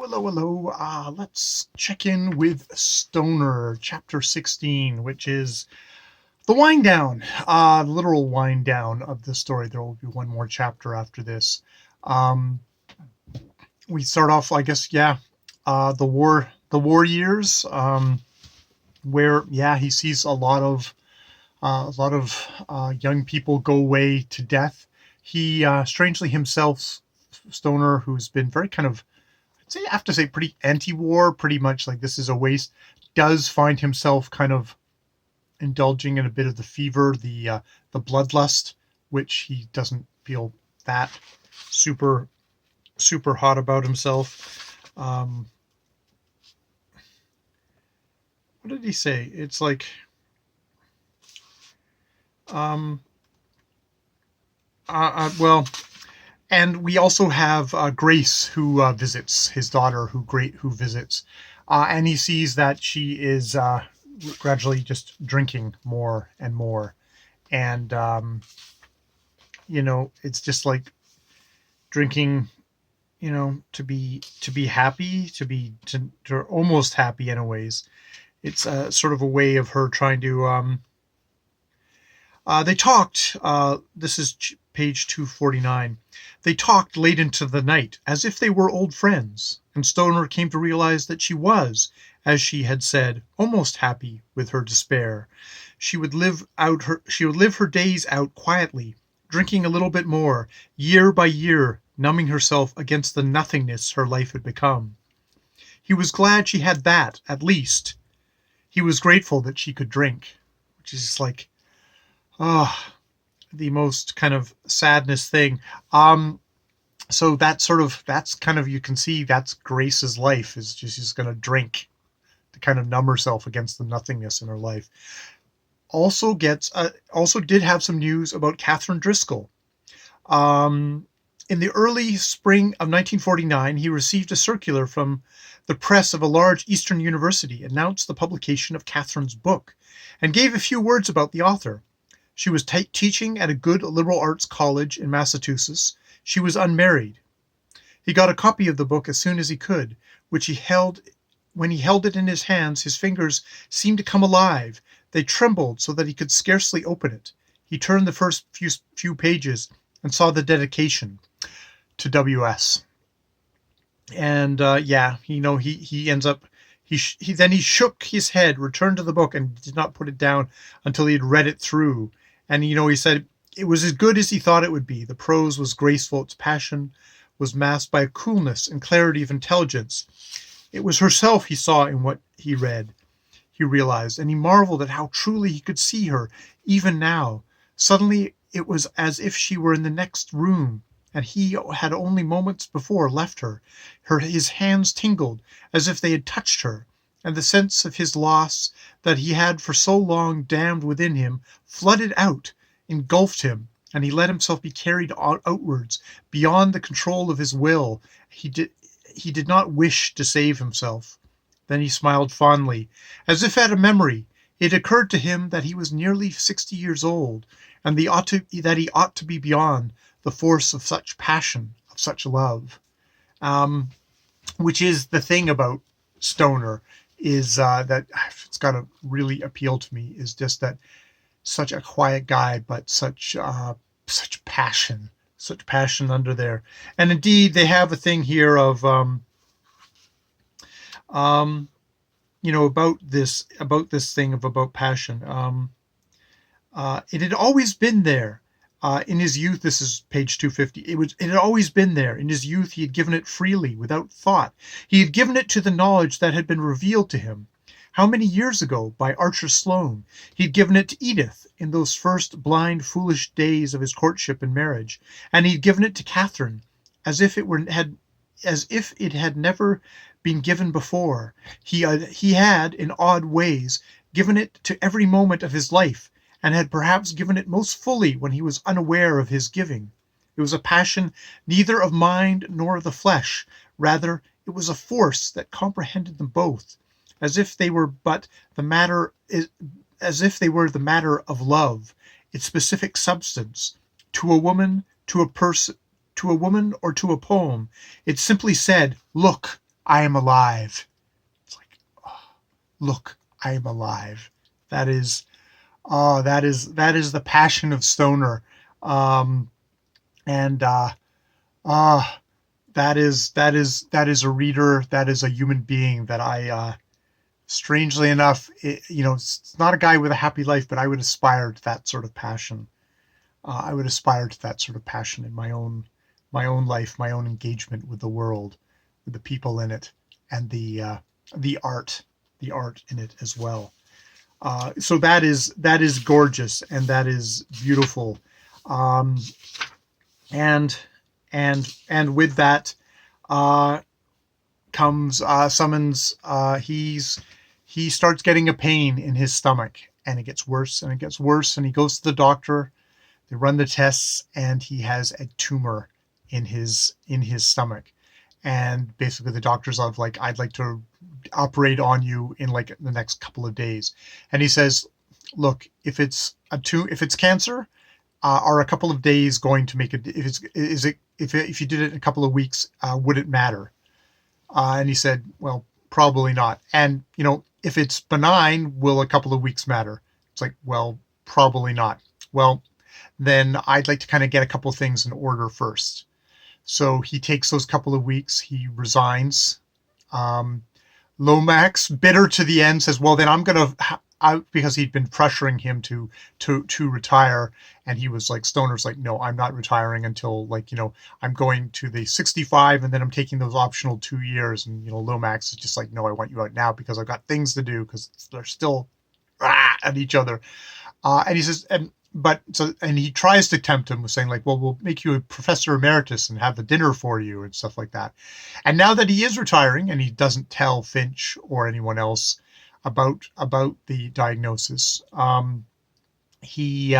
Hello, hello. Let's check in with Stnr, chapter 16, which is the wind down, literal wind down of the story. There will be one more chapter after this. Um, we start off, I guess, the war years, where, he sees a lot of young people go away to death. He, strangely himself, Stnr, who's been very kind of, I have to say, pretty anti-war, pretty much like this is a waste, does find himself kind of indulging in a bit of the fever, the bloodlust, which he doesn't feel that super super hot about himself. What did he say? It's like, um, well, and we also have Grace, who visits his daughter, who visits, and he sees that she is gradually just drinking more and more, and it's just like drinking, to be happy, to almost happy in a ways. It's sort of a way of her trying to. They talked. This is page 249. They talked late into the night, as if they were old friends, and Stnr came to realize that she was, as she had said, almost happy with her despair. She would live her days out quietly, drinking a little bit more, year by year, numbing herself against the nothingness her life had become. He was glad she had that, at least. He was grateful that she could drink, which is like, the most kind of sadness thing. So that's kind of, you can see that's Grace's life, is just she's going to drink to kind of numb herself against the nothingness in her life. Also did have some news about Catherine Driscoll. In the early spring of 1949, he received a circular from the press of a large Eastern university, announced the publication of Catherine's book, and gave a few words about the author. She was teaching at a good liberal arts college in Massachusetts. She was unmarried. He got a copy of the book as soon as he could, which he held. When he held it in his hands, his fingers seemed to come alive. They trembled so that he could scarcely open it. He turned the first few pages and saw the dedication to W.S. And he ends up. He shook his head, returned to the book, and did not put it down until he had read it through. And he said it was as good as he thought it would be. The prose was graceful, its passion was masked by a coolness and clarity of intelligence. It was herself he saw in what he read, he realized, and he marveled at how truly he could see her, even now. Suddenly it was as if she were in the next room, and he had only moments before left her. His hands tingled, as if they had touched her, and the sense of his loss, that he had for so long dammed within him, flooded out, engulfed him, and he let himself be carried outwards, beyond the control of his will. He did not wish to save himself. Then he smiled fondly, as if at a memory. It occurred to him that he was nearly 60 years old, and that he ought to be beyond the force of such passion, of such love. Which is the thing about Stnr, is that it's got to really appeal to me, is just that such a quiet guy, but such passion under there. And indeed, they have a thing here of about this thing about passion. It had always been there. In his youth, this is page 250, it had always been there. In his youth, he had given it freely, without thought. He had given it to the knowledge that had been revealed to him. How many years ago, by Archer Sloane, he had given it to Edith in those first blind, foolish days of his courtship and marriage, and he had given it to Catherine, as if it had never been given before. He had, in odd ways, given it to every moment of his life, and had perhaps given it most fully when he was unaware of his giving. It was a passion neither of mind nor of the flesh. Rather, it was a force that comprehended them both, as if they were the matter of love, its specific substance. To a woman, to a person, to a woman, or to a poem, it simply said, "Look, I am alive. It's like, oh, look, I am alive. That is, that is the passion of Stoner. Um, and uh, that is a reader, that is a human being that I, strangely enough, it's not a guy with a happy life, but I would aspire to that sort of passion. I would aspire to that sort of passion in my own life, my own engagement with the world, with the people in it, and the art, the art in it as well. So that is gorgeous, and that is beautiful. Um, and and with that, uh, comes, summons. He starts getting a pain in his stomach, and it gets worse and it gets worse. And he goes to the doctor. They run the tests, and he has a tumor in his stomach. And basically, the doctor's like, "I'd like to operate on you in like the next couple of days." And he says, "Look, if it's cancer, are a couple of days going to make it? If it's is it if you did it in a couple of weeks, would it matter?" And he said, "Well, probably not." And if it's benign, will a couple of weeks matter? It's like, well, probably not. Well, then I'd like to kind of get a couple of things in order first. So he takes those couple of weeks. He resigns. Um, Lomax, bitter to the end, says, "Well, then I'm gonna," because he'd been pressuring him to retire, and he was like, Stoner's like, "No, I'm not retiring until, like, I'm going to the 65, and then I'm taking those optional 2 years." And Lomax is just like, "No, I want you out now because I've got things to do," because they're still at each other. And he says, and he tries to tempt him with saying, like, "Well, we'll make you a professor emeritus and have the dinner for you," and stuff like that. And now that he is retiring, and he doesn't tell Finch or anyone else about the diagnosis, he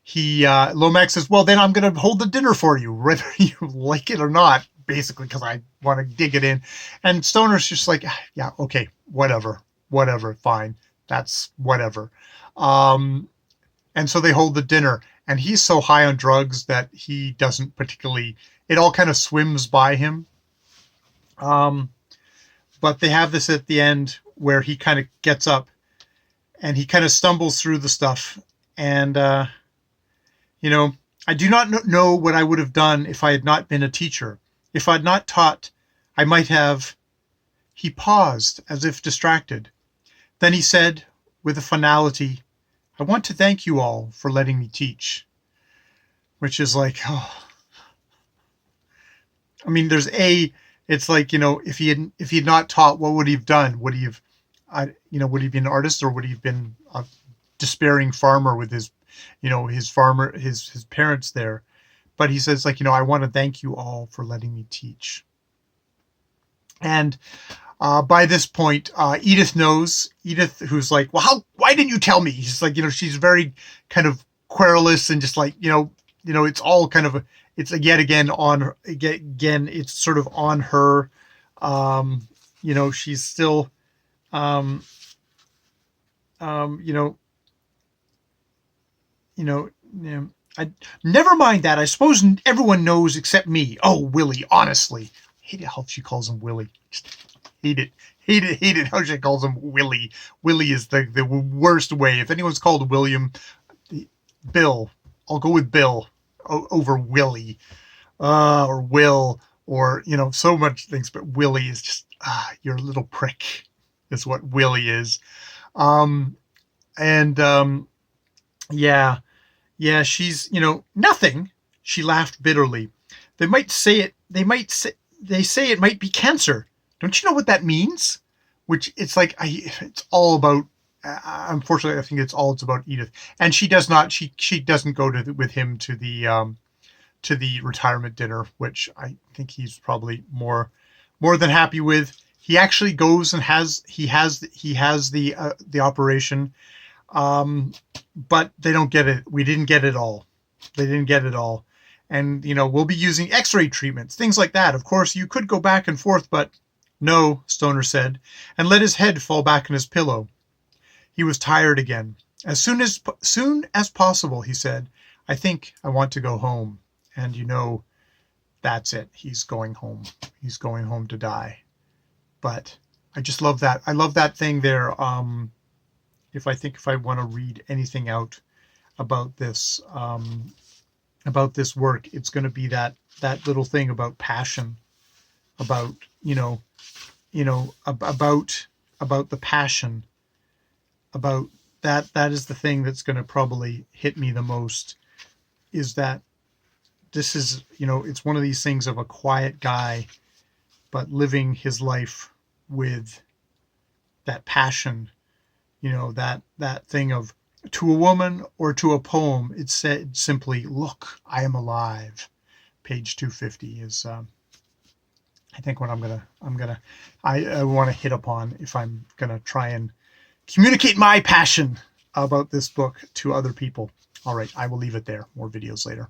Lomax says, "Well, then I'm going to hold the dinner for you, whether you like it or not," basically, because I want to dig it in. And Stoner's just like, "Yeah, okay, whatever, fine, that's whatever." Um, and so they hold the dinner, and he's so high on drugs that he doesn't particularly, it all kind of swims by him. Um, but they have this at the end where he kind of gets up and he kind of stumbles through the stuff. And, you know, "I do not know what I would have done if I had not been a teacher. If I had not taught, I might have." He paused as if distracted. Then he said with a finality, "I want to thank you all for letting me teach." Which is like, oh, I mean, it's like, if he had not taught, what would he have done? Would he have, would he be an artist, or would he have been a despairing farmer with his parents there? But he says, like, "I want to thank you all for letting me teach." And by this point, Edith knows. Edith, who's like, "Well, why didn't you tell me?" She's like, she's very kind of querulous, and just like, it's all kind of, it's yet again on her, again, it's sort of on her. She's still, um, um, you know, you know, I never mind that. I suppose everyone knows except me. Oh, Willie, honestly, I hate it how she calls him Willie. Just hate it how she calls him Willie. Willie is the worst way. If anyone's called William, Bill, I'll go with Bill over Willie, or Will, or so much things. But Willie is just, you're a little prick. Is what Willie is. And yeah, yeah, she's, nothing. She laughed bitterly. They might say it. They say it might be cancer. Don't you know what that means? Which, it's like, it's all about. Unfortunately, I think it's about Edith, and she does not. She doesn't go with him to the retirement dinner, which I think he's probably more than happy with. He actually goes and has the operation, but they don't get it. We didn't get it all. They didn't get it all. And, we'll be using x-ray treatments, things like that. Of course, you could go back and forth, but no, Stoner said, and let his head fall back on his pillow. He was tired again. Soon as possible, he said, "I think I want to go home." And that's it. He's going home. He's going home to die. But I just love that. I love that thing there. If I want to read anything out about this work, it's going to be that little thing about passion, about about the passion, about that is the thing that's going to probably hit me the most, is that this is, it's one of these things of a quiet guy, but living his life with that passion, that thing of, to a woman or to a poem, it said simply, "Look, I am alive." Page 250 is, I think, what I want to hit upon if I'm going to try and communicate my passion about this book to other people. All right, I will leave it there. More videos later.